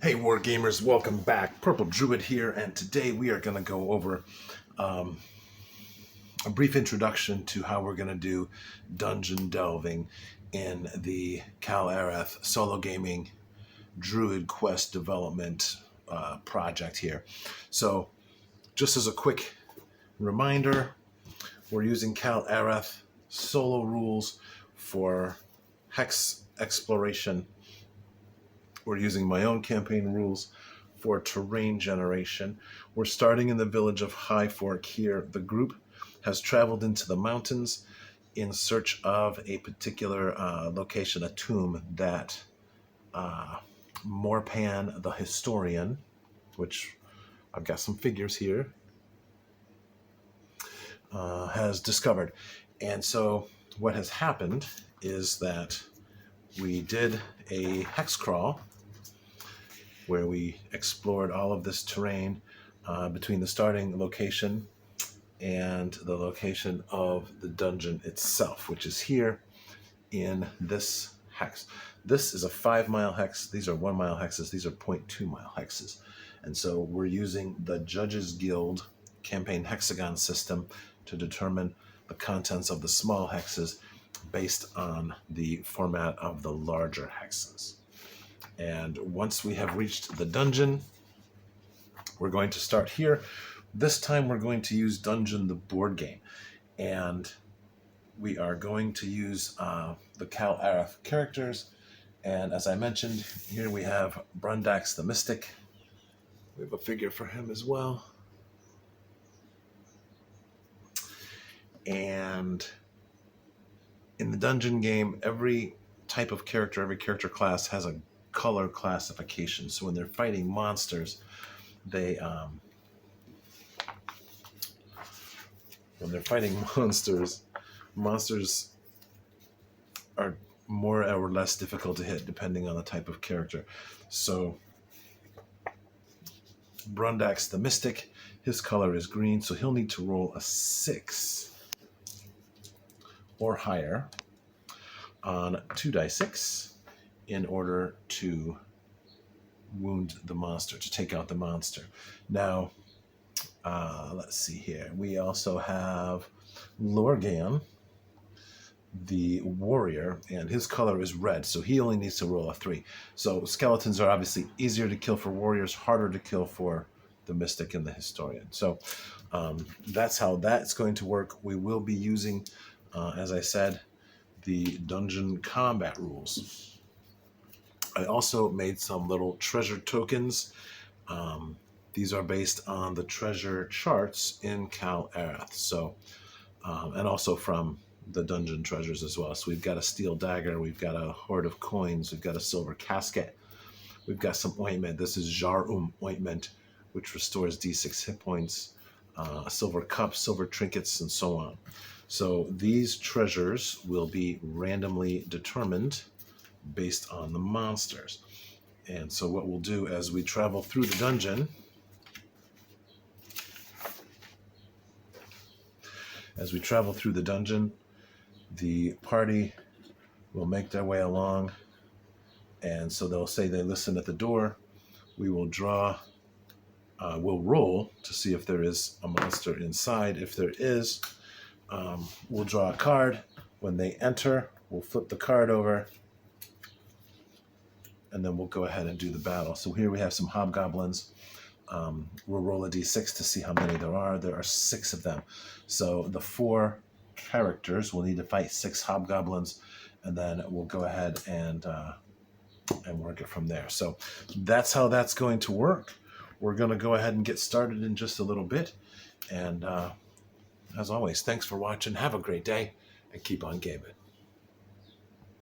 Hey Wargamers, welcome back. Purple Druid here, and today we are going to go over a brief introduction to how we're going to do dungeon delving in the Kal-Arath solo gaming Druid Quest development project here. So, just as a quick reminder, we're using Kal-Arath solo rules for hex exploration. We're using my own campaign rules for terrain generation. We're starting in the village of High Fork here. The group has traveled into the mountains in search of a particular location, a tomb that Morpan the historian, which I've got some figures here, has discovered. And so what has happened is that we did a hex crawl where we explored all of this terrain between the starting location and the location of the dungeon itself, which is here in this hex. This is a 5-mile hex. These are 1-mile hexes. These are 0.2-mile hexes. And so we're using the Judges Guild campaign hexagon system to determine the contents of the small hexes based on the format of the larger hexes. And once we have reached the dungeon, we're going to start here. This time we're going to use Dungeon the board game. And we are going to use the Kal-Arath characters. And as I mentioned, here we have Brundax the Mystic. We have a figure for him as well. And in the dungeon game, every type of character, every character class has a color classification. So when they're fighting monsters, monsters are more or less difficult to hit depending on the type of character. So Brundax the Mystic, his color is green, so he'll need to roll a 6 or higher on 2d6 in order to wound the monster, to take out the monster. Now, let's see here. We also have Lorgan, the warrior, and his color is red, so he only needs to roll a 3. So skeletons are obviously easier to kill for warriors, harder to kill for the mystic and the historian. So that's how that's going to work. We will be using, as I said, the dungeon combat rules. I also made some little treasure tokens. These are based on the treasure charts in Kal-Arath. So, and also from the dungeon treasures as well. So we've got a steel dagger, we've got a hoard of coins, we've got a silver casket, we've got some ointment. This is Jarum ointment, which restores D6 hit points, a silver cup, silver trinkets, and so on. So these treasures will be randomly determined based on the monsters. And so what we'll do as we travel through the dungeon, the party will make their way along, and so they'll say they listen at the door. We will we'll roll to see if there is a monster inside. If there is, we'll draw a card. When they enter, we'll flip the card over, and then we'll go ahead and do the battle. So here we have some hobgoblins. We'll roll a d6 to see how many there are. There are 6 of them. So the 4 characters will need to fight 6 hobgoblins, and then we'll go ahead and work it from there. So that's how that's going to work. We're going to go ahead and get started in just a little bit. And as always, thanks for watching. Have a great day, and keep on gaming.